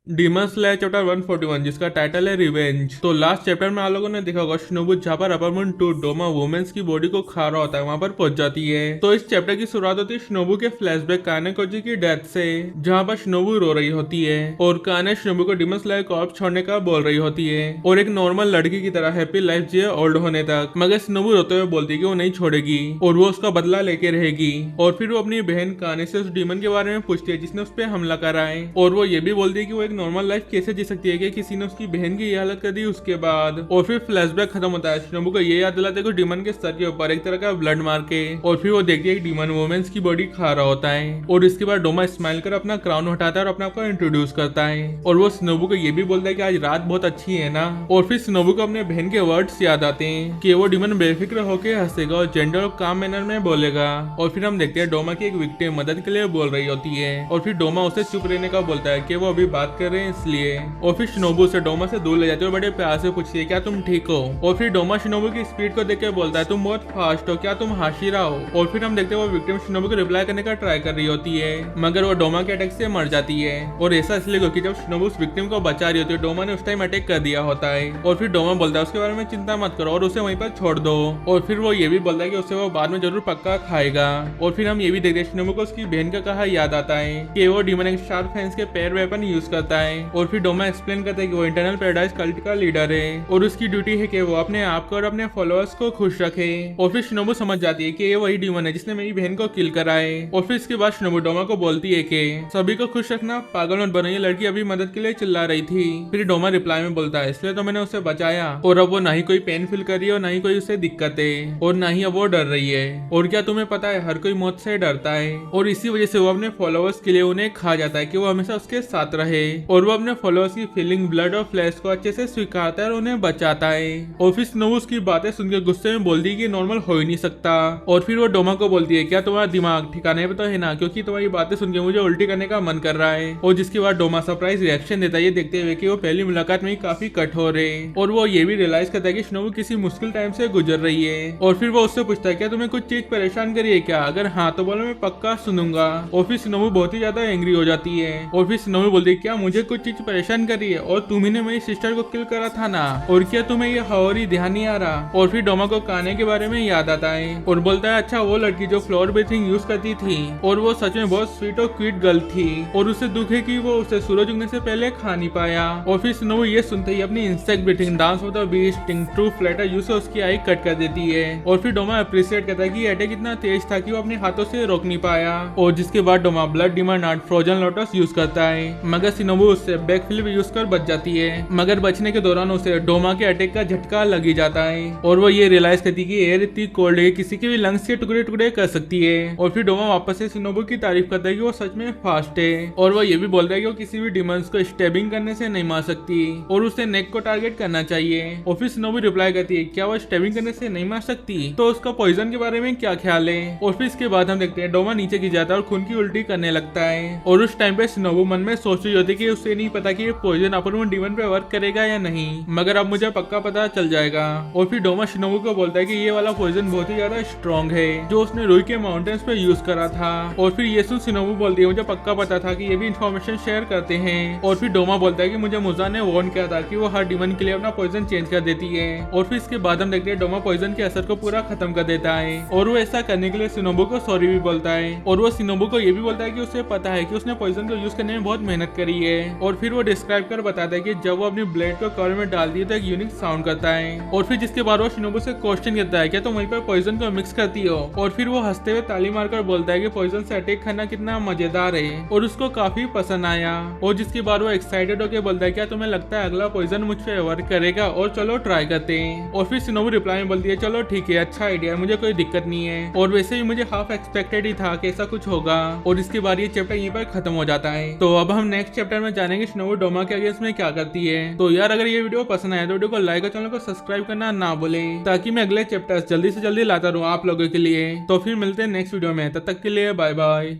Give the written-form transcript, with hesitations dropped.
Demon slayer chapter 141 जिसका title है revenge. तो लास्ट चैप्टर में आप लोगों ने देखा होगा शिनोबु जहाँ पर अपार्टमेंट 2 डोमा वुमेन्स की बॉडी को खा रहा होता है वहां पर पहुंच जाती है। तो इस चैप्टर की शुरुआत होती है शिनोबु के फ्लैशबैक कानेकोजी की डेथ से, जहाँ पर शिनोबु रो रही होती है और काने शिनोबु को डीमन स्लेयर कॉर्प छोड़ने का बोल रही होती है और एक नॉर्मल लड़की की तरह हैप्पी लाइफ जिए ओल्ड होने तक। मगर शिनोबु रोते हुए बोलती है कि वो नहीं छोड़ेगी और वो उसका बदला लेके रहेगी। और फिर वो अपनी बहन काने से उस डीमन के बारे में पूछती है जिसने उस पर हमला करा है और वो ये भी बोलती है कि वो एक नॉर्मल लाइफ कैसे जी सकती है कि किसी ने उसकी बहन की ये हालत कर दी उसके बाद। और फिर फ्लैशबैक खत्म होता है, शिनोबु को ये याद दिलाते हैं डीमन के सर के ऊपर एक तरह का ब्लड मार के। और फिर वो देखती है कि डीमन वुमेन्स की बॉडी खा रहा होता है और इसके बाद डोमा स्माइल कर अपना क्राउन हटाता है और अपने आप को इंट्रोड्यूस करता है और वो शिनोबु को ये भी बोलता है कि आज रात बहुत अच्छी है ना। और फिर शिनोबु को अपने बहन के वर्ड्स याद आते हैं कि वो डीमन बेफिक्र होकर हंसेगा और जेंडर और काम मैनर में बोलेगा। और फिर हम देखते हैं डोमा की एक विक्टिम मदद के लिए बोल रही होती है और फिर डोमा उसे चुप रहने का बोलता है कि वो अभी बात कर रहे हैं इसलिए। और फिर शिनोबु से डोमा से दूर ले जाते हो बड़े प्यार से पूछती है क्या तुम ठीक हो। और फिर डोमा शिनोबु की स्पीड को देख के बोलता है तुम बहुत फास्ट हो, क्या तुम हाशिरा हो। और फिर हम देखते हैं वो विक्टिम शिनोबु को रिप्लाई करने का ट्राई कर रही होती है मगर वो डोमा के अटैक से मर जाती है। और ऐसा इसलिए क्योंकि जब शिनोबु उस विक्टिम को बचा रही होती है डोमा ने उस टाइम अटैक कर दिया होता है। और फिर डोमा बोलता है उसके बारे में चिंता मत करो और उसे वहीं पर छोड़ दो। और फिर वो ये भी बोलता है कि उसे वो बाद में जरूर पक्का खाएगा। और फिर हम ये भी देखते हैं शिनोबु को उसकी बहन का कहा याद आता है कि वो डीमन एक शार्प फेंस के पैर वेपन यूज करता है। और फिर डोमा एक्सप्लेन करता है कि वो इंटरनल पैराडाइज कल्ट का लीडर है और उसकी ड्यूटी है कि वो अपने आप को और अपने फॉलोअर्स को खुश रखे। और फिर शिनोबु समझ जाती है कि ये वही डीमन है जिसने मेरी बहन को किल करा है। और फिर इसके बाद शिनोबु डोमा को बोलती है कि सभी को खुश रखना, पागल मत बनो, ये लड़की अभी मदद के लिए चिल्ला रही थी। फिर डोमा रिप्लाई में बोलता है इसलिए तो मैंने उसे बचाया और अब वो ना ही कोई पेन फील कर रही है और ना ही कोई उसे दिक्कत है और ना ही अब वो डर रही है। और क्या तुम्हें पता है हर कोई मौत से डरता है और इसी वजह से वो अपने फॉलोअर्स के लिए उन्हें खा जाता है कि वो हमेशा उसके साथ रहे। और वो अपने फॉलोअर्स की फीलिंग ब्लड और फ्लैश को अच्छे से स्वीकारता है और उन्हें बचाता है। और फिर शिनोबु उसकी बातें सुनकर गुस्से में बोलती है कि नॉर्मल हो ही नहीं सकता। और फिर वो डोमा को बोलती है क्या तुम्हारा दिमाग ठिकाने पे तो है ना, क्योंकि तुम्हारी बातें सुनकर मुझे उल्टी करने का मन कर रहा है। और जिसके बाद डोमा सरप्राइज रिएक्शन देता है ये देखते हुए कि वो पहली मुलाकात में ही काफी कठोर है। और वो ये भी रियलाइज करता है कि शिनोबु किसी मुश्किल टाइम से गुजर रही है। और फिर वो उससे पूछता है क्या तुम्हें कुछ चीज परेशान करी है क्या, अगर हाँ तो बोलो मैं पक्का सुनूंगा। और फिर शिनोबु बहुत ही ज्यादा एंग्री हो जाती है। और फिर शिनोबु बोलती है क्या मुझे कुछ चीज परेशान करी है और तुम्ही ने मेरी सिस्टर को किल करा था ना, और क्या तुम्हें ये हवरी ध्यान नहीं आ रहा। और फिर डोमा को काने के बारे में याद आता है और बोलता है अच्छा वो लड़की जो फ्लोर बेथिंग यूज करती थी और वो सच में बहुत स्वीट और क्यूट गर्ल थी और उसे दुख है कि वो उसे सूरज उगने से पहले खा नहीं पाया। और फिर शिनोबु ये सुनते ही अपनी insect breathing dance of the beast true flatter use से उसकी आई कट कर देती है। और फिर डोमा अप्रिशिएट करता है कि अटैक इतना तेज था कि वो अपने हाथों से रोक नहीं पाया। और जिसके बाद Doma blood demand art frozen lotus use करता है मगर शिनोबु उससे बैक फ्लिप यूज कर बच जाती है। मगर बचने के दौरान उसे डोमा के अटैक का झटका लग ही जाता है और वो ये रियलाइज करती है कि एयर इतनी कोल्ड है किसी के भी लंग्स के टुकड़े टुकड़े कर सकती है। और फिर डोमा वापस से शिनोबु की तारीफ करता है कि वो सच में फास्ट है। और वो ये भी बोलता है कि वो किसी भी डिमंस को स्टेबिंग करने से नहीं मार सकती और उसे नेक को टारगेट करना चाहिए। और फिर शिनोबु रिप्लाई करती है क्या वो स्टेबिंग करने से नहीं मार सकती तो उसका पॉइजन के बारे में क्या ख्याल है। और फिर इसके बाद हम देखते हैं डोमा नीचे गिर जाता है और खून की उल्टी करने लगता है। और उस टाइम पे शिनोबु मन में सोच रही होती है कि उसे नहीं पता कि ये पॉइजन अपन डीमन पे वर्क करेगा या नहीं, मगर अब मुझे पक्का पता चल जाएगा। और फिर डोमा शिनोबु को बोलता है कि ये वाला पॉइजन बहुत ही ज्यादा स्ट्रॉन्ग है जो उसने रुई के माउंटेन्स पे यूज करा था। और फिर ये सुन शिनोबु बोलती है मुझे पक्का पता था कि ये भी इन्फॉर्मेशन शेयर करते हैं। और फिर डोमा बोलता है कि मुझे मुजा ने वार्न किया था कि वो हर डीमन के लिए अपना पॉइजन चेंज कर देती है। और फिर इसके बाद हम देखते हैं डोमा पॉइजन के असर को पूरा खत्म कर देता है और वो ऐसा करने के लिए शिनोबु को सॉरी भी बोलता है। और वो शिनोबु को ये भी बोलता है कि उसे पता है कि उसने पॉइजन को यूज करने में बहुत मेहनत करी है। और फिर वो डिस्क्राइब कर बताता है कि जब वो अपनी ब्लेड को कवर में डाल दिए तो एक यूनिक साउंड करता है। और फिर जिसके बाद वो शिनोबु से क्वेश्चन करता है क्या तुम वहीं पर पॉइजन को मिक्स करती हो। और फिर वो हंसते हुए ताली मारकर बोलता है कि पॉइजन से अटैक करना कितना मजेदार है और उसको काफी पसंद आया। और जिसके बाद वो एक्साइटेड होकर बोलता है क्या तुम्हें लगता है अगला पॉइजन मुझ पे वर्क करेगा और चलो ट्राई करते हैं। और फिर शिनोबु रिप्लाई में बोलती है चलो ठीक है, अच्छा आइडिया, मुझे कोई दिक्कत नहीं है। और वैसे ही मुझे हाफ एक्सपेक्टेड ही था कि ऐसा कुछ होगा। और इसके बाद ये चैप्टर यहीं पर खत्म हो जाता है। तो अब हम नेक्स्ट चैप्टर में जानेंगे शिनोबु डोमा के अगेंस्ट में क्या करती है। तो यार अगर ये वीडियो पसंद आया तो वीडियो को लाइक और चैनल को सब्सक्राइब करना ना भूले ताकि मैं अगले चैप्टर्स जल्दी से जल्दी लाता रहूं आप लोगों के लिए। तो फिर मिलते हैं नेक्स्ट वीडियो में, तब तक के लिए बाय बाय।